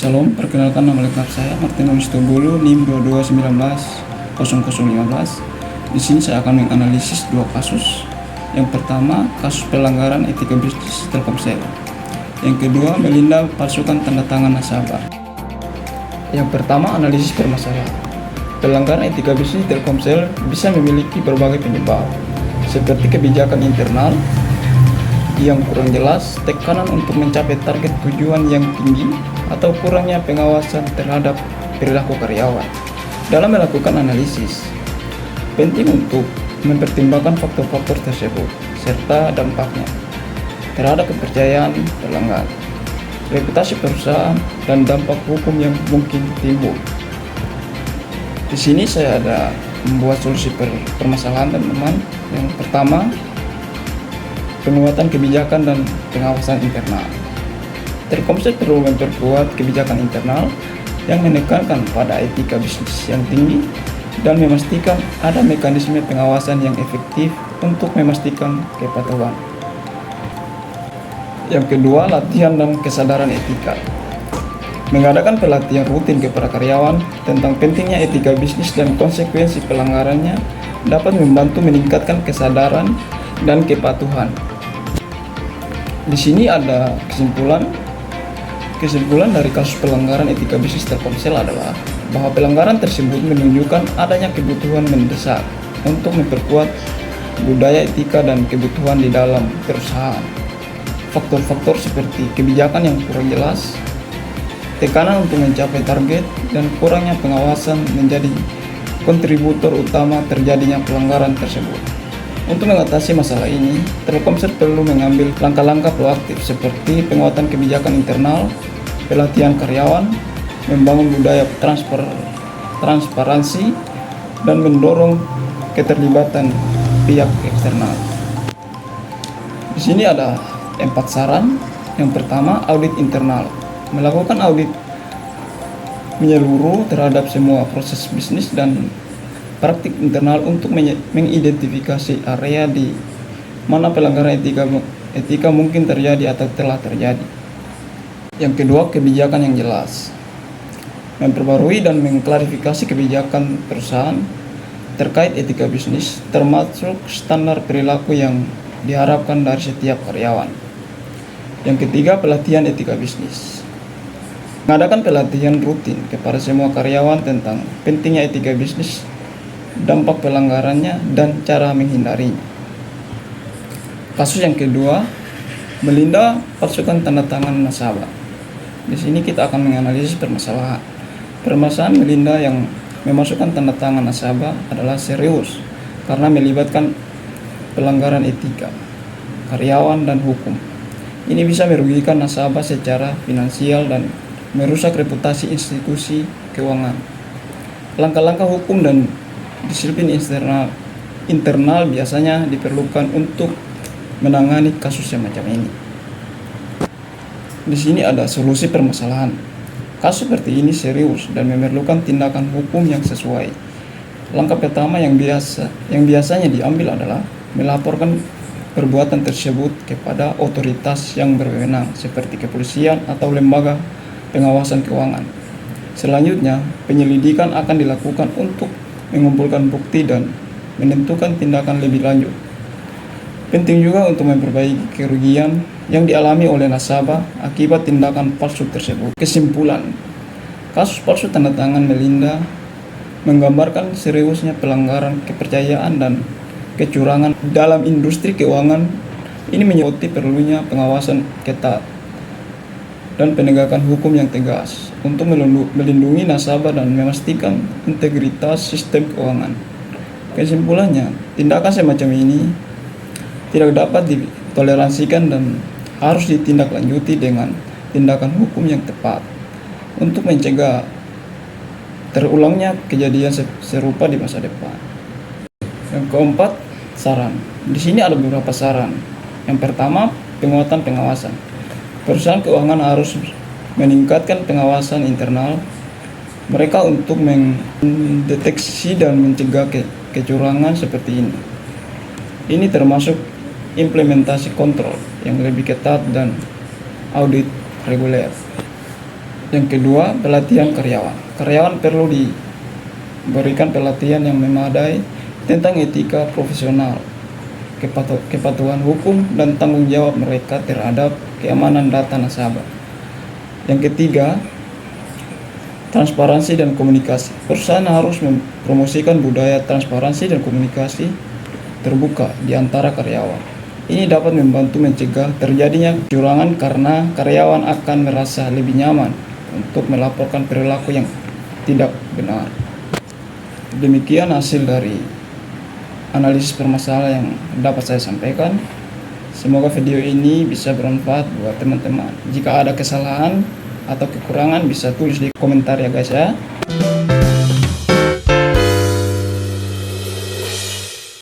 Salam, perkenalkan nama lengkap saya Martinus Tobolo, NIM 22190015. Di sini saya akan menganalisis dua kasus. Yang pertama, kasus pelanggaran etika bisnis Telkomsel. Yang kedua, Melinda palsukan tanda tangan nasabah. Yang pertama, analisis permasalahan. Pelanggaran etika bisnis Telkomsel bisa memiliki berbagai penyebab, seperti kebijakan internal yang kurang jelas, tekanan untuk mencapai target tujuan yang tinggi, atau kurangnya pengawasan terhadap perilaku karyawan. Dalam melakukan analisis, penting untuk mempertimbangkan faktor-faktor tersebut serta dampaknya terhadap kepercayaan pelanggan, reputasi perusahaan, dan dampak hukum yang mungkin timbul. Di sini saya ada membuat solusi permasalahan teman-teman. Yang pertama, penguatan kebijakan dan pengawasan internal. Telkomsel perlu memperkuat kebijakan internal yang menekankan pada etika bisnis yang tinggi dan memastikan ada mekanisme pengawasan yang efektif untuk memastikan kepatuhan. Yang kedua, latihan dan kesadaran etika. Mengadakan pelatihan rutin kepada karyawan tentang pentingnya etika bisnis dan konsekuensi pelanggarannya dapat membantu meningkatkan kesadaran dan kepatuhan. Di sini ada kesimpulan dari kasus pelanggaran etika bisnis Telkomsel adalah bahwa pelanggaran tersebut menunjukkan adanya kebutuhan mendesak untuk memperkuat budaya etika dan kebutuhan di dalam perusahaan. Faktor-faktor seperti kebijakan yang kurang jelas, tekanan untuk mencapai target, dan kurangnya pengawasan menjadi kontributor utama terjadinya pelanggaran tersebut. Untuk mengatasi masalah ini, Telkomsel perlu mengambil langkah-langkah proaktif seperti penguatan kebijakan internal, pelatihan karyawan, membangun budaya transparansi, dan mendorong keterlibatan pihak eksternal. Di sini ada 4 saran. Yang pertama, audit internal. Melakukan audit menyeluruh terhadap semua proses bisnis dan praktik internal untuk mengidentifikasi area di mana pelanggaran etika mungkin terjadi atau telah terjadi. Yang kedua, kebijakan yang jelas. Memperbarui dan mengklarifikasi kebijakan perusahaan terkait etika bisnis, termasuk standar perilaku yang diharapkan dari setiap karyawan. Yang ketiga, pelatihan etika bisnis. Mengadakan pelatihan rutin kepada semua karyawan tentang pentingnya etika bisnis, dampak pelanggarannya, dan cara menghindarinya. Kasus yang kedua, Melinda palsukan tanda tangan nasabah. Di sini kita akan menganalisis permasalahan. Permasalahan Melinda yang memasukkan tanda tangan nasabah adalah serius karena melibatkan pelanggaran etika, karyawan, dan hukum. Ini bisa merugikan nasabah secara finansial dan merusak reputasi institusi keuangan. Langkah-langkah hukum dan disiplin internal biasanya diperlukan untuk menangani kasus semacam ini. Di sini ada solusi permasalahan. Kasus seperti ini serius dan memerlukan tindakan hukum yang sesuai. Langkah pertama yang biasanya diambil adalah melaporkan perbuatan tersebut kepada otoritas yang berwenang seperti kepolisian atau lembaga pengawasan keuangan. Selanjutnya, penyelidikan akan dilakukan untuk mengumpulkan bukti dan menentukan tindakan lebih lanjut. Penting juga untuk memperbaiki kerugian yang dialami oleh nasabah akibat tindakan palsu tersebut. Kesimpulan, kasus palsu tanda tangan Melinda menggambarkan seriusnya pelanggaran kepercayaan dan kecurangan dalam industri keuangan. Ini menyoroti perlunya pengawasan ketat dan penegakan hukum yang tegas untuk melindungi nasabah dan memastikan integritas sistem keuangan. Kesimpulannya, tindakan semacam ini tidak dapat ditoleransikan dan harus ditindaklanjuti dengan tindakan hukum yang tepat untuk mencegah terulangnya kejadian serupa di masa depan. Yang keempat, saran. Di sini ada beberapa saran. Yang pertama, penguatan pengawasan. Perusahaan keuangan harus meningkatkan pengawasan internal mereka untuk mendeteksi dan mencegah kecurangan seperti ini. Ini termasuk implementasi kontrol yang lebih ketat dan audit reguler. Yang kedua, pelatihan karyawan. Karyawan perlu diberikan pelatihan yang memadai tentang etika profesional, kepatuhan hukum, dan tanggung jawab mereka terhadap keamanan data nasabah. Yang ketiga, transparansi dan komunikasi. Perusahaan harus mempromosikan budaya transparansi dan komunikasi terbuka di antara karyawan. Ini dapat membantu mencegah terjadinya kecurangan karena karyawan akan merasa lebih nyaman untuk melaporkan perilaku yang tidak benar. Demikian hasil dari analisis permasalahan yang dapat saya sampaikan. Semoga video ini bisa bermanfaat buat teman-teman. Jika ada kesalahan atau kekurangan bisa tulis di komentar ya guys ya.